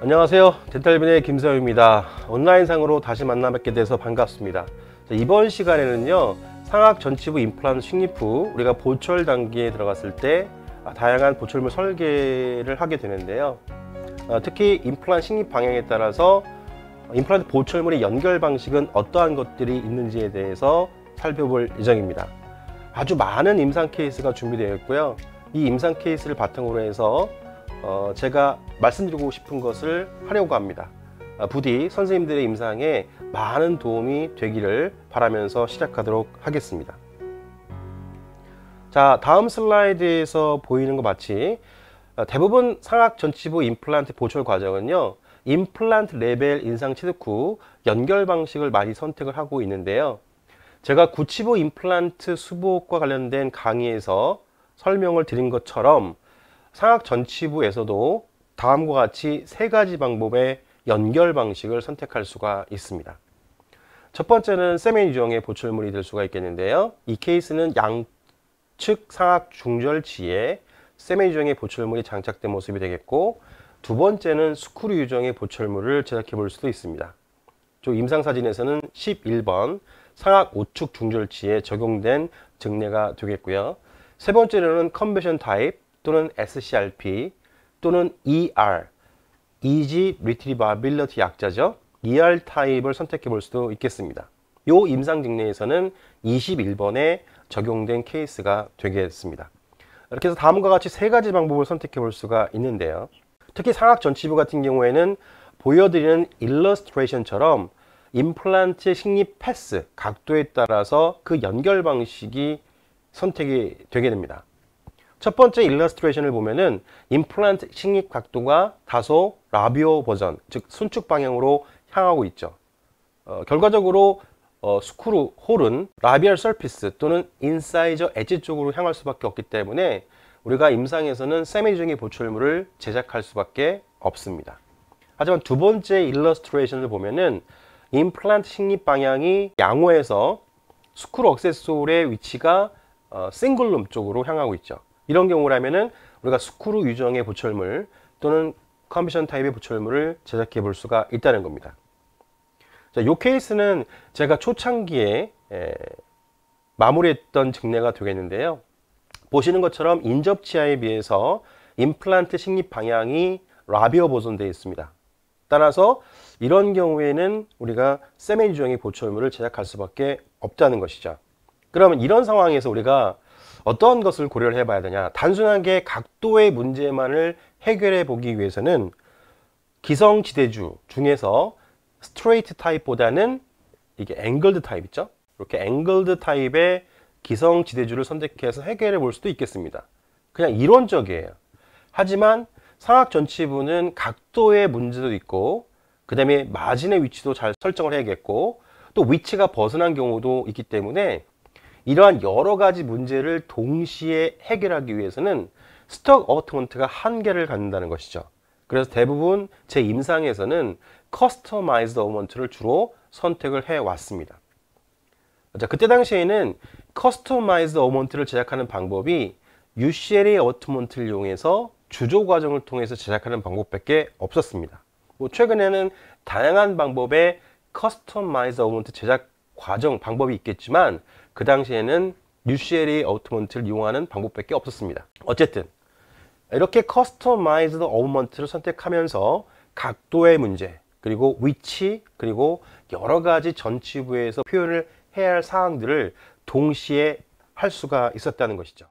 안녕하세요, 덴탈빈의 김서영입니다. 온라인상으로 다시 만나 뵙게 돼서 반갑습니다. 이번 시간에는요, 상악 전치부 임플란트 식립 후 우리가 보철 단계에 들어갔을 때 다양한 보철물 설계를 하게 되는데요. 특히 임플란트 식립 방향에 따라서 임플란트 보철물의 연결 방식은 어떠한 것들이 있는지에 대해서 살펴볼 예정입니다. 아주 많은 임상 케이스가 준비되어 있고요. 이 임상 케이스를 바탕으로 해서 제가 말씀드리고 싶은 것을 하려고 합니다. 부디 선생님들의 임상에 많은 도움이 되기를 바라면서 시작하도록 하겠습니다. 자, 다음 슬라이드에서 보이는 것 마치 대부분 상악 전치부 임플란트 보철 과정은요, 임플란트 레벨 인상 취득 후 연결 방식을 많이 선택을 하고 있는데요. 제가 구치부 임플란트 수복과 관련된 강의에서 설명을 드린 것처럼 상악 전치부에서도 다음과 같이 세 가지 방법의 연결 방식을 선택할 수가 있습니다. 첫 번째는 세미 유정의 보철물이 될 수가 있겠는데요. 이 케이스는 양측 상악 중절지에 세미 유정의 보철물이 장착된 모습이 되겠고, 두 번째는 스크류 유정의 보철물을 제작해 볼 수도 있습니다. 저 임상사진에서는 11번 상악 우측 중절지에 적용된 증례가 되겠고요. 세 번째로는 컨베션 타입 또는 SCRP 또는 ER, Easy Retrievability 약자죠. ER 타입을 선택해 볼 수도 있겠습니다. 이 임상 증례에서는 21번에 적용된 케이스가 되겠습니다. 이렇게 해서 다음과 같이 세 가지 방법을 선택해 볼 수가 있는데요. 특히 상악 전치부 같은 경우에는 보여드리는 일러스트레이션처럼 임플란트 식립 패스, 각도에 따라서 그 연결 방식이 선택이 되게 됩니다. 첫 번째 일러스트레이션을 보면은 임플란트 식립 각도가 다소 라비오 버전, 즉 순축 방향으로 향하고 있죠. 결과적으로 스크루 홀은 라비얼 서피스 또는 인사이저 엣지 쪽으로 향할 수밖에 없기 때문에 우리가 임상에서는 세미 유정의 보철물을 제작할 수밖에 없습니다. 하지만 두 번째 일러스트레이션을 보면은 임플란트 식립 방향이 양호해서 스크루 억세솔의 위치가 싱글룸 쪽으로 향하고 있죠. 이런 경우라면은 우리가 스크루 유정의 보철물 또는 컨베션 타입의 보철물을 제작해 볼 수가 있다는 겁니다. 자, 이 케이스는 제가 초창기에 마무리했던 증례가 되겠는데요. 보시는 것처럼 인접치아에 비해서 임플란트 식립 방향이 라비오 보존되어 있습니다. 따라서 이런 경우에는 우리가 세미 유정의 보철물을 제작할 수밖에 없다는 것이죠. 그러면 이런 상황에서 우리가 어떤 것을 고려를 해봐야 되냐? 단순하게 각도의 문제만을 해결해 보기 위해서는 기성지대주 중에서 스트레이트 타입보다는 이게 앵글드 타입 있죠? 이렇게 앵글드 타입의 기성지대주를 선택해서 해결해 볼 수도 있겠습니다. 그냥 이론적이에요. 하지만 상악 전치부는 각도의 문제도 있고, 그 다음에 마진의 위치도 잘 설정을 해야겠고, 또 위치가 벗어난 경우도 있기 때문에 이러한 여러 가지 문제를 동시에 해결하기 위해서는 스톡 어버트먼트가 한계를 갖는다는 것이죠. 그래서 대부분 제 임상에서는 커스터마이즈드 어버트먼트를 주로 선택을 해 왔습니다. 자, 그때 당시에는 커스터마이즈드 어버트먼트를 제작하는 방법이 UCLA 어버트먼트를 이용해서 주조 과정을 통해서 제작하는 방법밖에 없었습니다. 최근에는 다양한 방법의 커스터마이즈드 어버트먼트 제작 과정 방법이 있겠지만 그 당시에는 UCLA 어버트먼트를 이용하는 방법밖에 없었습니다. 어쨌든 이렇게 커스터마이즈드 어버트먼트를 선택하면서 각도의 문제, 그리고 위치, 그리고 여러 가지 전치부에서 표현을 해야 할 사항들을 동시에 할 수가 있었다는 것이죠.